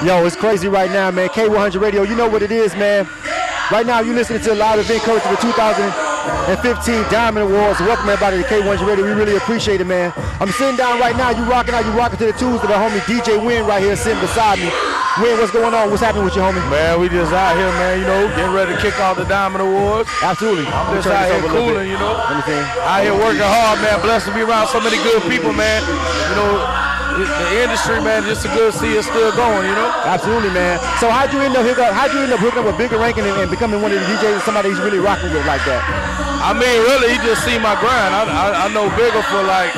Yo, it's crazy right now, man. K100 Radio, you know what it is, man. Right now, you're listening to a live event coverage of the 2015 Diamond Awards. Welcome everybody to K100 Radio. We really appreciate it, man. I'm sitting down right now. You rocking out. You rocking to the tunes of the homie DJ Winn right here sitting beside me. Winn, what's going on? What's happening with you, homie? Man, we just out here, man, you know, getting ready to kick off the Diamond Awards. Absolutely. I'm just out here cooling, you know. Out here working hard, man. Blessed to be around so many good people, man. You know, the industry, man, just so good to see it still going, you know? Absolutely, man. So how'd you end up hooking up with Bigger Rankin and becoming one of the DJs, somebody he's really rocking with like that? I mean, really, he just seen my grind. I know Bigger for like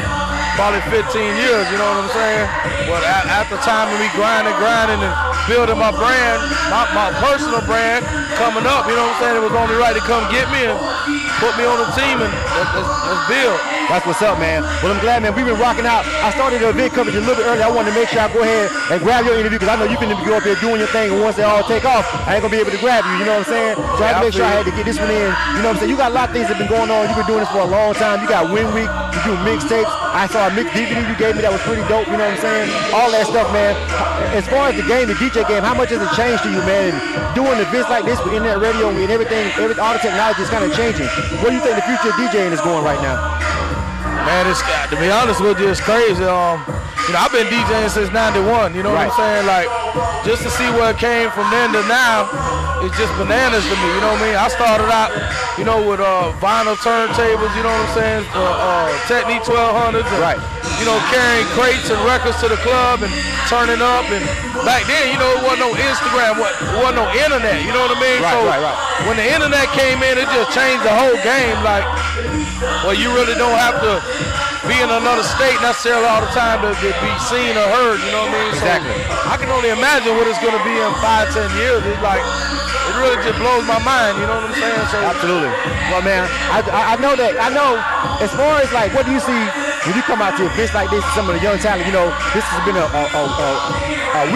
probably 15 years, you know what I'm saying? But at the time of me grinding and building my brand, my personal brand coming up, you know what I'm saying? It was only right to come get me and put me on the team and let's build. That's what's up, man. Well, I'm glad, man. We've been rocking out. I started the event coverage a little bit early. I wanted to make sure I go ahead and grab your interview because I know you can go up there doing your thing, and once they all take off, I ain't going to be able to grab you, you know what I'm saying? So I had to make sure I had to get this one in, you know what I'm saying? You got a lot of things that have been going on. You've been doing this for a long time. You got Winn Week. You do mixtapes. I saw a mixed DVD you gave me that was pretty dope, you know what I'm saying? All that stuff, man. As far as the game, the DJ game, how much has it changed to you, man? And doing events like this with internet radio and everything, all the technology is kind of changing. Where do you think the future of DJing is going right now? Man, to be honest with you, it's crazy. You know, I've been DJing since '91. You know what I'm saying? Like, just to see where it came from then to now, it's just bananas to me. You know what I mean? I started out, you know, with vinyl turntables. You know what I'm saying? Technique 1200s. And, you know, carrying crates and records to the club and turning up. And back then, you know, it wasn't no Instagram, it wasn't no internet. You know what I mean? When the internet came in, it just changed the whole game. Like, well, you really don't have to be in another state necessarily all the time to be seen or heard, you know what I mean? Exactly. So I can only imagine what it's going to be in 5-10 years. It's like, it really just blows my mind, you know what I'm saying? So absolutely. Well, man, I know as far as like, what do you see when you come out to events like this, some of the young talent, you know, this has been a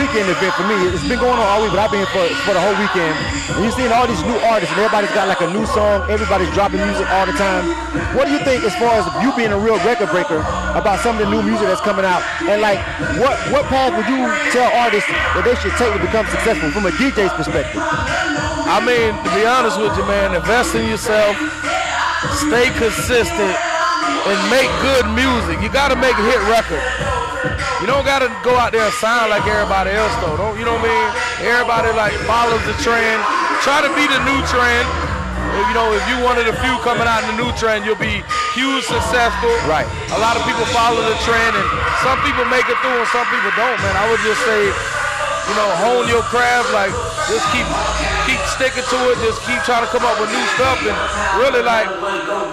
weekend event for me. It's been going on all week, but I've been here for the whole weekend. And you're seeing all these new artists, and everybody's got like a new song. Everybody's dropping music all the time. What do you think as far as you being a real record breaker about some of the new music that's coming out? And like, what path would you tell artists that they should take to become successful from a DJ's perspective? I mean, to be honest with you, man, invest in yourself, stay consistent, and make good music. You got to make a hit record. You don't got to go out there and sound like everybody else, though. Don't, you know what I mean? Everybody, like, follows the trend. Try to be the new trend. You know, if you one of the few coming out in the new trend, you'll be huge successful. Right. A lot of people follow the trend, and some people make it through and some people don't, man. I would just say, you know, hone your craft. Like, just keep sticking to it. Just keep trying to come up with new stuff. And really, like,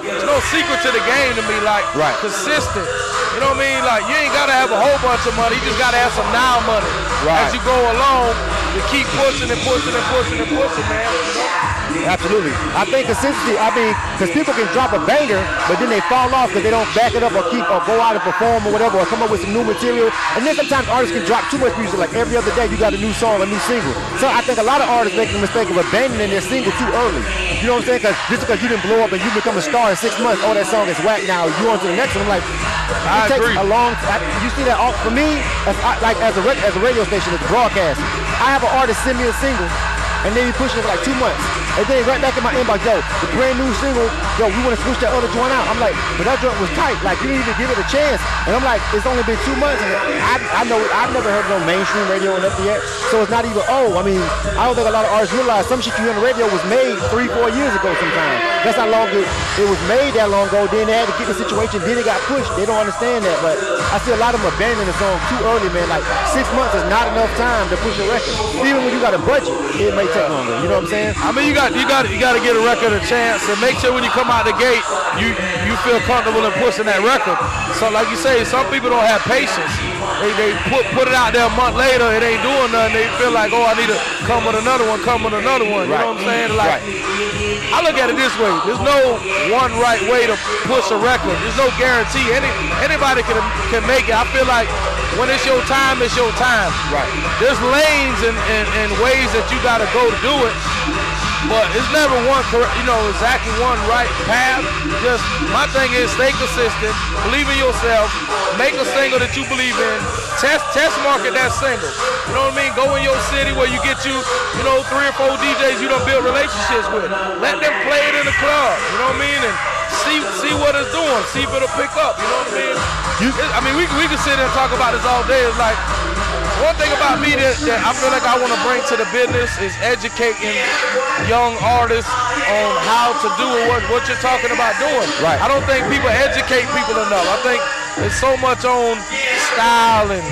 there's no secret to the game to me. Like, consistent. You know what I mean? Like, you ain't got to have a whole bunch of money. You just got to have some now money. As you go along, you keep pushing and pushing and pushing and pushing, man. You know? Absolutely. I think consistency, because people can drop a banger, but then they fall off because they don't back it up or go out and perform or whatever, or come up with some new material. And then sometimes artists can drop too much music, like every other day you got a new song, a new single. So I think a lot of artists make the mistake of abandoning their single too early. You know what I'm saying? Because just because you didn't blow up and you become a star in 6 months, oh, that song is whack now, you on to the next one. I'm like, it takes a long time. You see that for me, as a radio station, it's broadcast. I have an artist send me a single, and then he pushed it for like 2 months. And then right back in my inbox, yo, the brand new single, yo, we want to switch that other joint out. I'm like, but that joint was tight. Like, you didn't even give it a chance. And I'm like, it's only been 2 months. And I know I've never heard no mainstream radio or nothing yet. So it's not even, I mean, I don't think a lot of artists realize some shit you hear on the radio was made 3-4 years ago sometimes. That's how long it was made that long ago. Then they had to get the situation. Then it got pushed. They don't understand that. But I see a lot of them abandoning the song too early, man. Like, 6 months is not enough time to push a record. Even when you got a budget, it may take longer. You know what I'm saying? I mean, you got to give a record a chance, and make sure when you come out the gate, you feel comfortable in pushing that record. So like you say, some people don't have patience. They put it out there a month later, it ain't doing nothing. They feel like, oh, I need to come with another one. You know what I'm saying? Like, I look at it this way. There's no one right way to push a record. There's no guarantee. Anybody can make it. I feel like when it's your time, it's your time. Right. There's lanes and ways that you got to go to do it. but it's never one correct, exactly one right path. Just my thing is stay consistent, believe in yourself, make a single that you believe in, test market that single. You know what I mean? Go in your city where you get 3 or 4 DJs you don't build relationships with. Let them play it in the club. You know what I mean? And see what it's doing. See if it'll pick up. You know what I mean? We can sit there and talk about this all day. It's like one thing about me that I feel like I want to bring to the business is educating young artists on how to do what you're talking about doing. Right. I don't think people educate people enough. I think it's so much on style and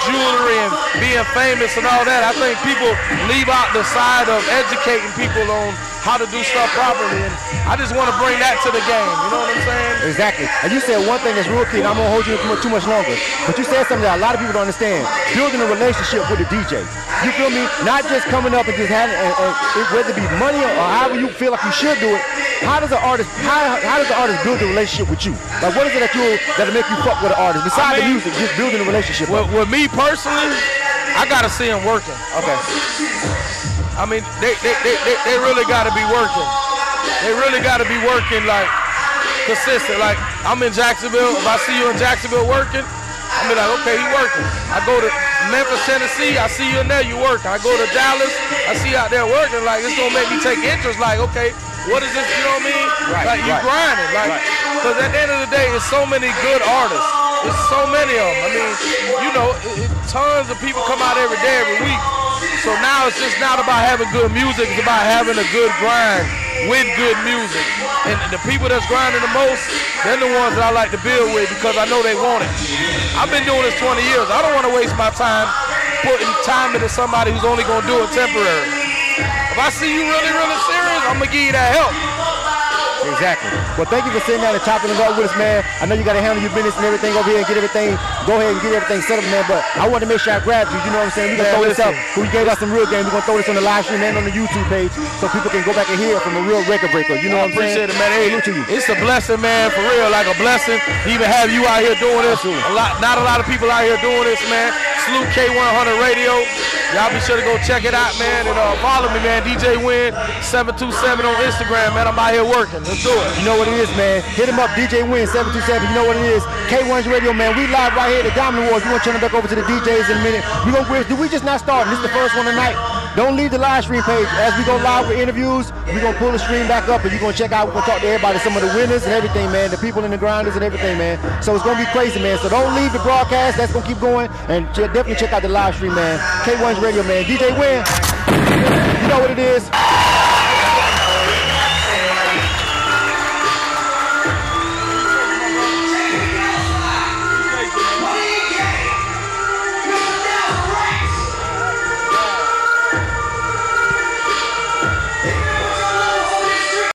jewelry and being famous and all that. I think people leave out the side of educating people on how to do stuff properly, and I just want to bring that to the game. You know what I'm saying? Exactly. And you said one thing that's real key, and I'm going to hold you too much longer, but you said something that a lot of people don't understand. Building a relationship with the DJ. You feel me? Not just coming up and just having, whether it be money or however you feel like you should do it. How does the artist build a relationship with you? Like, what is it that'll make you fuck with an artist besides the music, just building a relationship? With me personally, I gotta see them working. Okay. I mean, they really gotta be working. They really gotta be working like consistent. Like, I'm in Jacksonville. If I see you in Jacksonville working, I'm be like, okay, he working. I go to Memphis, Tennessee, I see you in there, you working. I go to Dallas, I see you out there working. Like, it's gonna make me take interest. Like, okay, what is this? You know what I mean? Right, like, you grinding. Like, because at the end of the day, it's so many good artists. There's so many of them. I mean, tons of people come out every day, every week. So now it's just not about having good music. It's about having a good grind with good music. And the people that's grinding the most, they're the ones that I like to build with because I know they want it. I've been doing this 20 years. I don't want to waste my time putting time into somebody who's only going to do it temporary. If I see you really, really serious, I'm going to give you that help. Exactly. Well, thank you for sitting down and chopping it up with us, man. I know you got to handle your business and everything over here and get everything. Go ahead and get everything set up, man. But I want to make sure I grabbed you. You know what I'm saying? We're going to throw this up. We gave us some real game. We're going to throw this on the live stream and on the YouTube page so people can go back and hear from a real record breaker. You know what I'm saying? I appreciate it, man. Hey, to you. It's a blessing, man. For real, like a blessing to even have you out here doing this. Not a lot of people out here doing this, man. Salute K100 Radio. Y'all be sure to go check it out, man. And follow me, man. DJ Winn 727 on Instagram, man. I'm out here working. Let's do it. You know what it is, man. Hit him up, DJ Winn 727. You know what it is. K1's Radio, man. We live right here at the Diamond Awards. We're going to turn it back over to the DJs in a minute. We just not starting. This is the first one tonight. Don't leave the live stream page. As we go live with interviews, we're going to pull the stream back up and you're going to check out, we're going to talk to everybody, some of the winners and everything, man, the people in the grinders and everything, man. So it's going to be crazy, man. So don't leave the broadcast. That's going to keep going. And definitely check out the live stream, man. K1's Radio, man. DJ Winn, you know what it is.